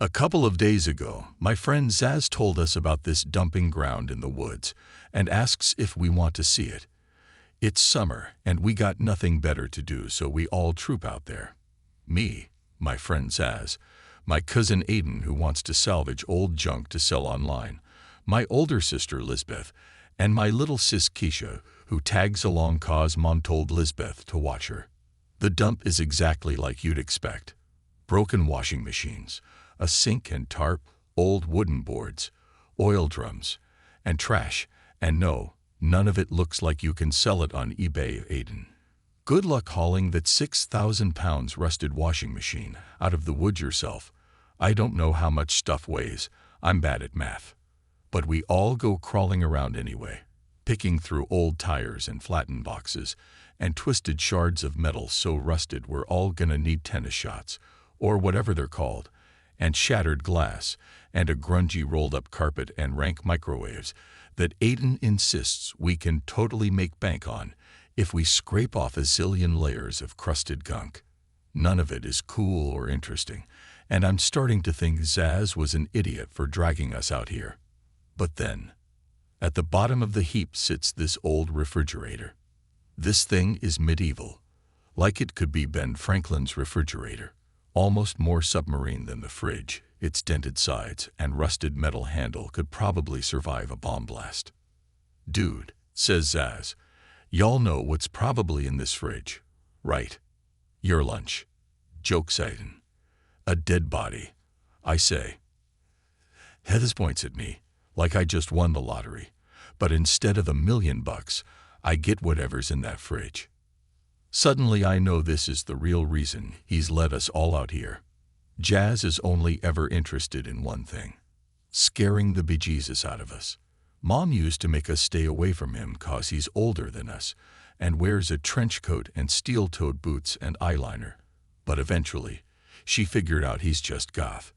A couple of days ago, my friend Zaz told us about this dumping ground in the woods and asks if we want to see it. It's summer and we got nothing better to do, so we all troop out there. Me, my friend Zaz, my cousin Aiden who wants to salvage old junk to sell online, my older sister Lisbeth, and my little sis Keisha who tags along cause Mom told Lisbeth to watch her. The dump is exactly like you'd expect. Broken washing machines, a sink and tarp, old wooden boards, oil drums, and trash, and no, none of it looks like you can sell it on eBay, Aiden. Good luck hauling that 6,000 pounds rusted washing machine out of the woods yourself. I don't know how much stuff weighs, I'm bad at math. But we all go crawling around anyway, picking through old tires and flattened boxes, and twisted shards of metal so rusted we're all gonna need tennis shots, or whatever they're called, and shattered glass, and a grungy rolled-up carpet and rank microwaves that Aiden insists we can totally make bank on if we scrape off a zillion layers of crusted gunk. None of it is cool or interesting, and I'm starting to think Zaz was an idiot for dragging us out here. But then, at the bottom of the heap sits this old refrigerator. This thing is medieval, like it could be Ben Franklin's refrigerator. Almost more submarine than the fridge, its dented sides and rusted metal handle could probably survive a bomb blast. Dude, says Zaz, y'all know what's probably in this fridge, right? Your lunch. Jokes Aiden. A dead body, I say. Heather points at me, like I just won the lottery, but instead of $1 million, I get whatever's in that fridge. Suddenly I know this is the real reason he's led us all out here. Jazz is only ever interested in one thing: scaring the bejesus out of us. Mom used to make us stay away from him cause he's older than us and wears a trench coat and steel-toed boots and eyeliner. But eventually, she figured out he's just goth.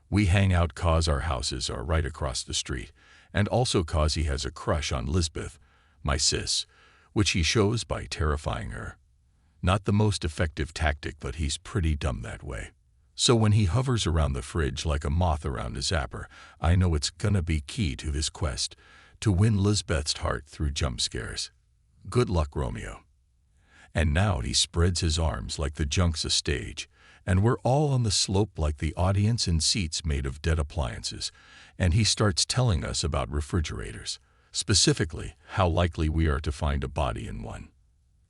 We hang out cause our houses are right across the street, and also cause he has a crush on Lisbeth, my sis, which he shows by terrifying her. Not the most effective tactic, but he's pretty dumb that way. So when he hovers around the fridge like a moth around a zapper, I know it's gonna be key to his quest to win Lisbeth's heart through jump scares. Good luck, Romeo. And now he spreads his arms like the junk's a stage, and we're all on the slope like the audience in seats made of dead appliances, and he starts telling us about refrigerators, specifically how likely we are to find a body in one.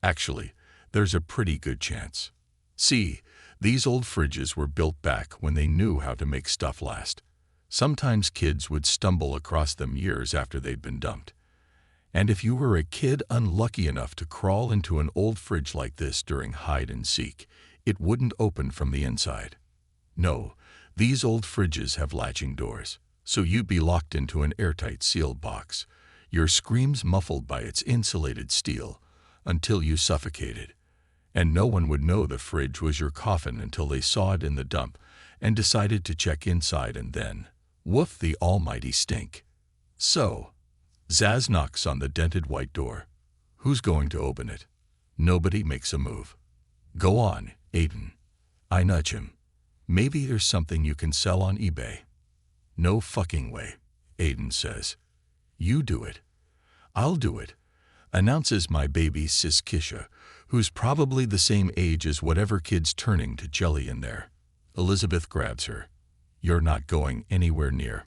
Actually, there's a pretty good chance. See, these old fridges were built back when they knew how to make stuff last. Sometimes kids would stumble across them years after they'd been dumped. And if you were a kid unlucky enough to crawl into an old fridge like this during hide and seek, it wouldn't open from the inside. No, these old fridges have latching doors, so you'd be locked into an airtight sealed box, your screams muffled by its insulated steel, until you suffocated. And no one would know the fridge was your coffin until they saw it in the dump and decided to check inside, and then, woof, the almighty stink. So, Zaz knocks on the dented white door. Who's going to open it? Nobody makes a move. Go on, Aiden. I nudge him. Maybe there's something you can sell on eBay. No fucking way, Aiden says. You do it. I'll do it, announces my baby sis Keisha, who's probably the same age as whatever kid's turning to jelly in there. Elizabeth grabs her. You're not going anywhere near.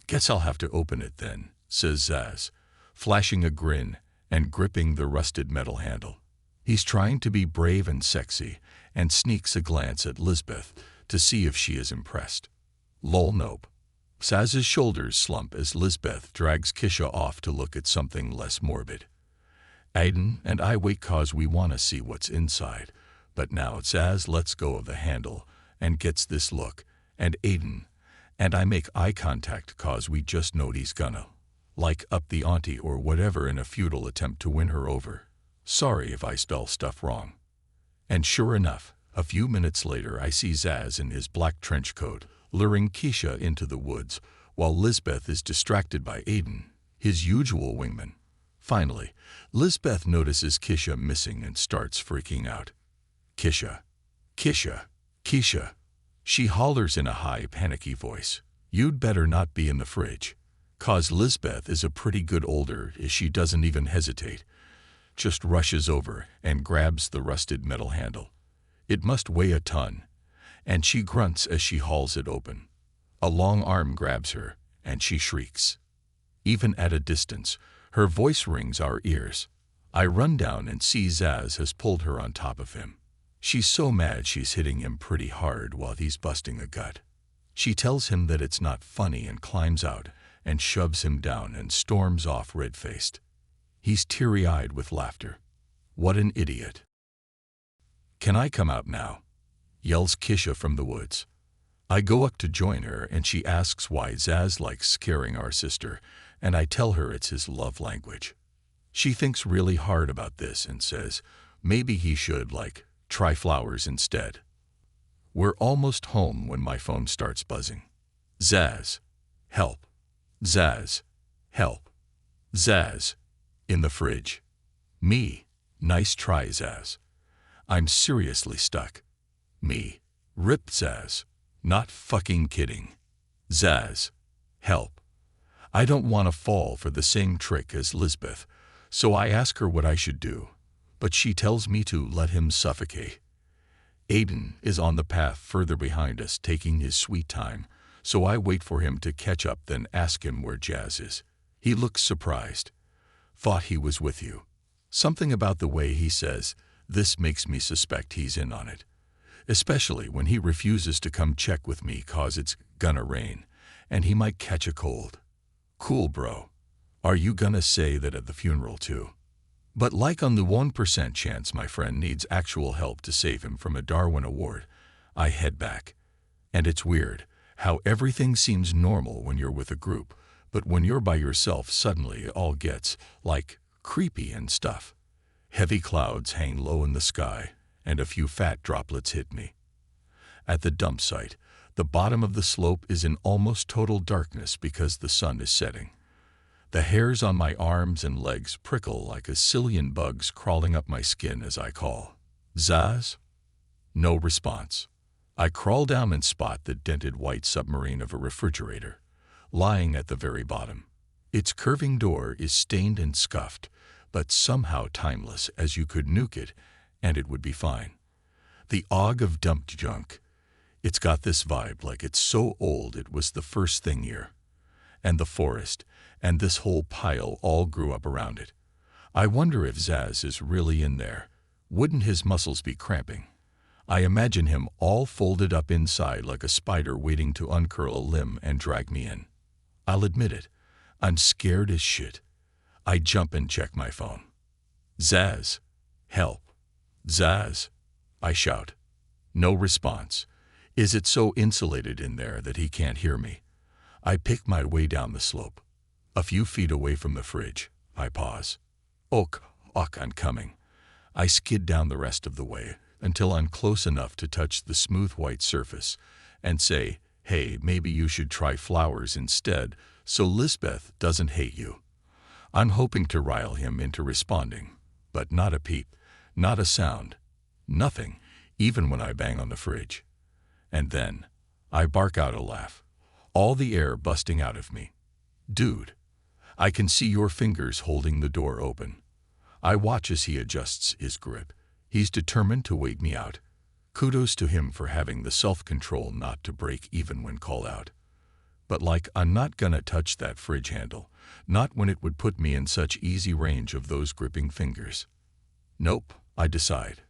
Guess I'll have to open it then, says Zaz, flashing a grin and gripping the rusted metal handle. He's trying to be brave and sexy and sneaks a glance at Lisbeth to see if she is impressed. Lol, nope. Zaz's shoulders slump as Lisbeth drags Keisha off to look at something less morbid. Aiden and I wait cause we want to see what's inside, but now Zaz lets go of the handle and gets this look, and Aiden and I make eye contact cause we just know he's gonna, like, up the auntie or whatever in a futile attempt to win her over. Sorry if I spell stuff wrong. And sure enough, a few minutes later I see Zaz in his black trench coat luring Keisha into the woods while Lisbeth is distracted by Aiden, his usual wingman. Finally, Lisbeth notices Keisha missing and starts freaking out. Keisha, Keisha, Keisha. She hollers in a high, panicky voice, "You'd better not be in the fridge." 'Cause Lisbeth is a pretty good older, she doesn't even hesitate. Just rushes over and grabs the rusted metal handle. It must weigh a ton, and she grunts as she hauls it open. A long arm grabs her, and she shrieks. Even at a distance, her voice rings our ears. I run down and see Zaz has pulled her on top of him. She's so mad she's hitting him pretty hard while he's busting a gut. She tells him that it's not funny and climbs out and shoves him down and storms off red-faced. He's teary-eyed with laughter. What an idiot. "Can I come out now?" yells Kisha from the woods. I go up to join her and she asks why Zaz likes scaring our sister, and I tell her it's his love language. She thinks really hard about this and says maybe he should, try flowers instead. We're almost home when my phone starts buzzing. Zaz, help. Zaz, help. Zaz, in the fridge. Me, nice try, Zaz. I'm seriously stuck. Me, rip Zaz. Not fucking kidding. Zaz, help. I don't want to fall for the same trick as Lisbeth, so I ask her what I should do, but she tells me to let him suffocate. Aiden is on the path further behind us, taking his sweet time, so I wait for him to catch up, then ask him where Jazz is. He looks surprised. Thought he was with you. Something about the way he says this makes me suspect he's in on it. Especially when he refuses to come check with me 'cause it's gonna rain, and he might catch a cold. Cool, bro. Are you gonna say that at the funeral too? But on the 1% chance my friend needs actual help to save him from a Darwin Award, I head back. And it's weird how everything seems normal when you're with a group, but when you're by yourself suddenly it all gets, creepy and stuff. Heavy clouds hang low in the sky, and a few fat droplets hit me. At the dump site, the bottom of the slope is in almost total darkness because the sun is setting. The hairs on my arms and legs prickle like a zillion bugs crawling up my skin as I call. Zaz? No response. I crawl down and spot the dented white submarine of a refrigerator, lying at the very bottom. Its curving door is stained and scuffed, but somehow timeless, as you could nuke it and it would be fine. The og of dumped junk. It's got this vibe like it's so old it was the first thing here. And the forest, and this whole pile all grew up around it. I wonder if Zaz is really in there. Wouldn't his muscles be cramping? I imagine him all folded up inside like a spider waiting to uncurl a limb and drag me in. I'll admit it, I'm scared as shit. I jump and check my phone. Zaz, help. Zaz, I shout. No response. Is it so insulated in there that he can't hear me? I pick my way down the slope. A few feet away from the fridge, I pause. Ok, I'm coming. I skid down the rest of the way until I'm close enough to touch the smooth white surface and say, hey, maybe you should try flowers instead so Lisbeth doesn't hate you. I'm hoping to rile him into responding, but not a peep, not a sound, nothing, even when I bang on the fridge. And then I bark out a laugh, all the air busting out of me. Dude, I can see your fingers holding the door open. I watch as he adjusts his grip. He's determined to wait me out. Kudos to him for having the self-control not to break even when called out. But I'm not gonna touch that fridge handle, not when it would put me in such easy range of those gripping fingers. Nope, I decide.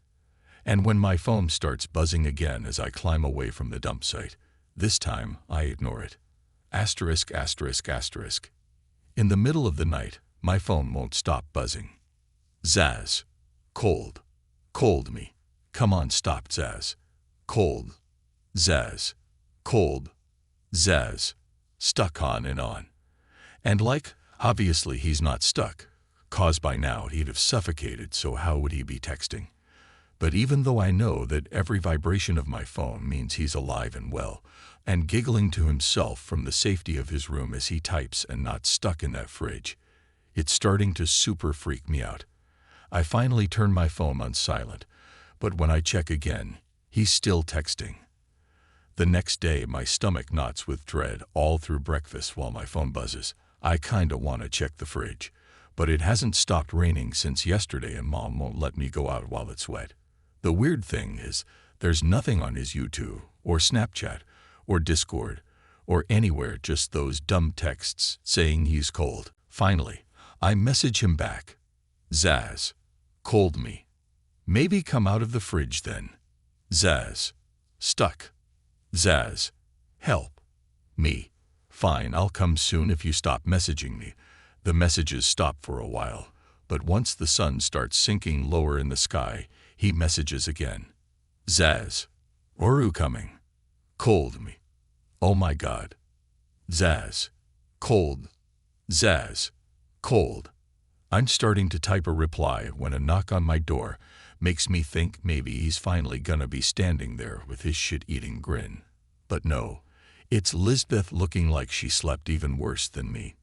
And when my phone starts buzzing again as I climb away from the dump site, this time I ignore it. Asterisk, asterisk, asterisk. In the middle of the night, my phone won't stop buzzing. Zaz. Cold. Cold me. Come on, stop, Zaz. Cold. Zaz. Cold. Zaz. Stuck on and on. And obviously he's not stuck, 'cause by now he'd have suffocated, so how would he be texting? But even though I know that every vibration of my phone means he's alive and well, and giggling to himself from the safety of his room as he types and not stuck in that fridge, it's starting to super freak me out. I finally turn my phone on silent, but when I check again, he's still texting. The next day, my stomach knots with dread all through breakfast while my phone buzzes. I kinda wanna check the fridge, but it hasn't stopped raining since yesterday and Mom won't let me go out while it's wet. The weird thing is, there's nothing on his YouTube or Snapchat or Discord or anywhere, just those dumb texts saying he's cold. Finally, I message him back. Zaz, cold me. Maybe come out of the fridge then. Zaz, stuck. Zaz, help me. Fine, I'll come soon if you stop messaging me. The messages stop for a while, but once the sun starts sinking lower in the sky, he messages again. Zaz, Oru coming. Cold me. Oh my God. Zaz, cold. Zaz, cold. I'm starting to type a reply when a knock on my door makes me think maybe he's finally gonna be standing there with his shit-eating grin. But no, it's Lisbeth looking like she slept even worse than me.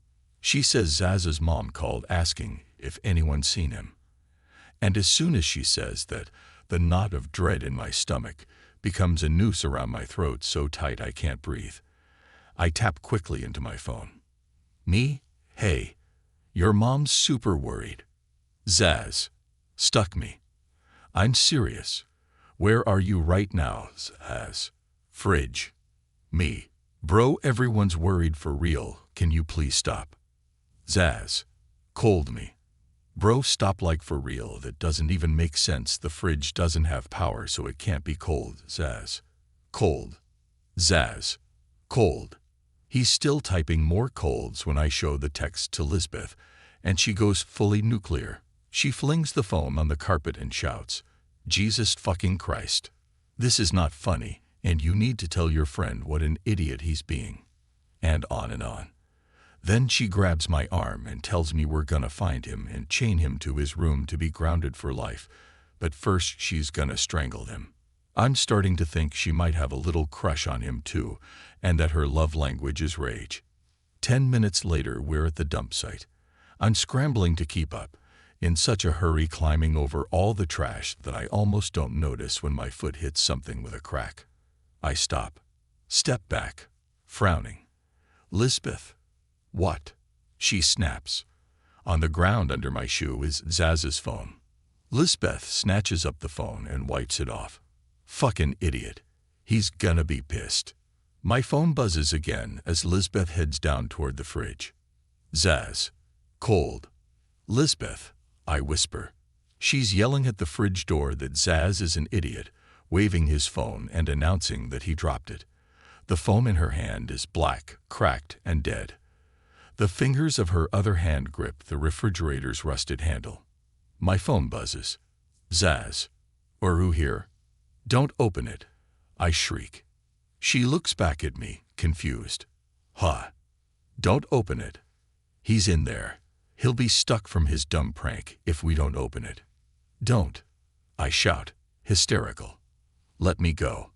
She says Zaz's mom called asking if anyone's seen him. And as soon as she says that, the knot of dread in my stomach becomes a noose around my throat so tight I can't breathe. I tap quickly into my phone. Me? Hey, your mom's super worried. Zaz, stuck me. I'm serious. Where are you right now, Zaz? Fridge. Me. Bro, everyone's worried for real. Can you please stop? Zaz, cold me. Bro, stop, like for real. That doesn't even make sense. The fridge doesn't have power, so it can't be cold. Zaz. Cold. Zaz. Cold. He's still typing more colds when I show the text to Lisbeth, and she goes fully nuclear. She flings the phone on the carpet and shouts, Jesus fucking Christ. This is not funny, and you need to tell your friend what an idiot he's being. And on and on. Then she grabs my arm and tells me we're gonna find him and chain him to his room to be grounded for life, but first she's gonna strangle him. I'm starting to think she might have a little crush on him too, and that her love language is rage. 10 minutes later, we're at the dump site. I'm scrambling to keep up, in such a hurry, climbing over all the trash that I almost don't notice when my foot hits something with a crack. I stop, step back, frowning. Lisbeth. What? She snaps. On the ground under my shoe is Zaz's phone. Lisbeth snatches up the phone and wipes it off. Fucking idiot. He's gonna be pissed. My phone buzzes again as Lisbeth heads down toward the fridge. Zaz. Cold. Lisbeth, I whisper. She's yelling at the fridge door that Zaz is an idiot, waving his phone and announcing that he dropped it. The phone in her hand is black, cracked, and dead. The fingers of her other hand grip the refrigerator's rusted handle. My phone buzzes. Zaz. Oru here. Don't open it. I shriek. She looks back at me, confused. Huh. Don't open it. He's in there. He'll be stuck from his dumb prank if we don't open it. Don't. I shout, hysterical. Let me go.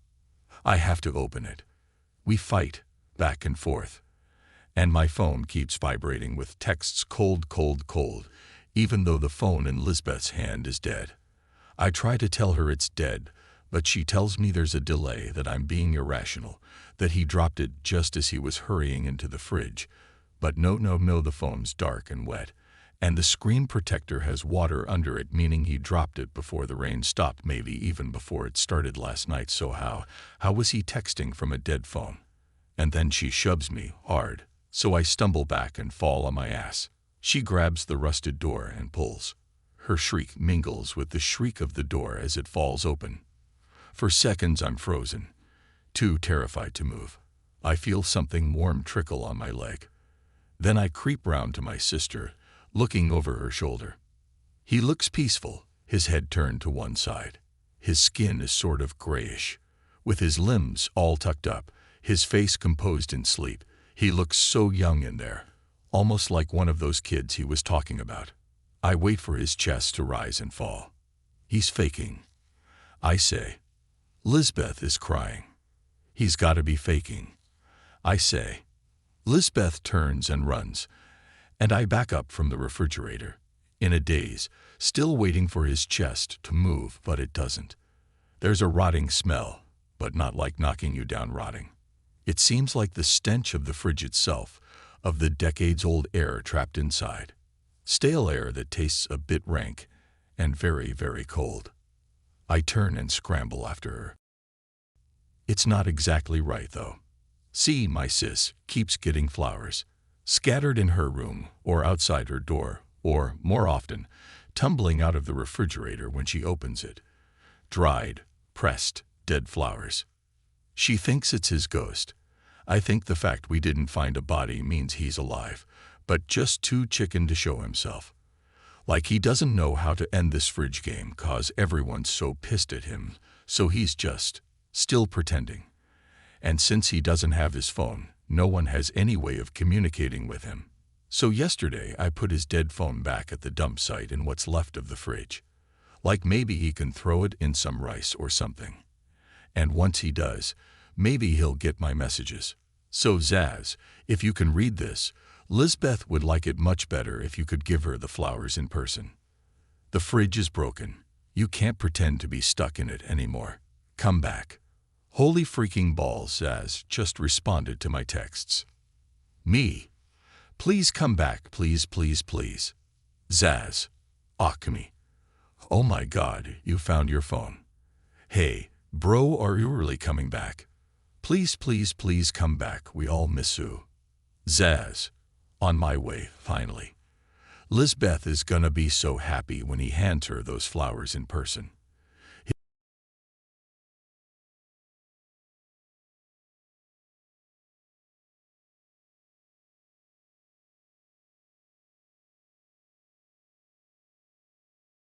I have to open it. We fight, back and forth. And my phone keeps vibrating with texts cold, cold, cold, even though the phone in Lisbeth's hand is dead. I try to tell her it's dead, but she tells me there's a delay, that I'm being irrational, that he dropped it just as he was hurrying into the fridge. But no, the phone's dark and wet, and the screen protector has water under it, meaning he dropped it before the rain stopped, maybe even before it started last night. So how was he texting from a dead phone? And then she shoves me hard, so I stumble back and fall on my ass. She grabs the rusted door and pulls. Her shriek mingles with the shriek of the door as it falls open. For seconds I'm frozen, too terrified to move. I feel something warm trickle on my leg. Then I creep round to my sister, looking over her shoulder. He looks peaceful, his head turned to one side. His skin is sort of grayish, with his limbs all tucked up, his face composed in sleep. He looks so young in there, almost like one of those kids he was talking about. I wait for his chest to rise and fall. He's faking. I say. Lisbeth is crying. He's got to be faking. I say. Lisbeth turns and runs, and I back up from the refrigerator, in a daze, still waiting for his chest to move, but it doesn't. There's a rotting smell, but not like knocking you down rotting. It seems like the stench of the fridge itself, of the decades-old air trapped inside. Stale air that tastes a bit rank and very, very cold. I turn and scramble after her. It's not exactly right, though. See, my sis keeps getting flowers, scattered in her room or outside her door, or, more often, tumbling out of the refrigerator when she opens it. Dried, pressed, dead flowers. She thinks it's his ghost. I think the fact we didn't find a body means he's alive, but just too chicken to show himself. Like he doesn't know how to end this fridge game 'cause everyone's so pissed at him, so he's just still pretending. And since he doesn't have his phone, no one has any way of communicating with him. So yesterday I put his dead phone back at the dump site in what's left of the fridge. Like maybe he can throw it in some rice or something. And once he does, maybe he'll get my messages. So Zaz, if you can read this, Lizbeth would like it much better if you could give her the flowers in person. The fridge is broken. You can't pretend to be stuck in it anymore. Come back. Holy freaking balls, Zaz just responded to my texts. Me. Please come back, please, please, please. Zaz. Akami. Oh my God, you found your phone. Hey, bro, are you really coming back? Please, please, please come back. We all miss you. Zaz. On my way, finally. Lizbeth is gonna be so happy when he hands her those flowers in person.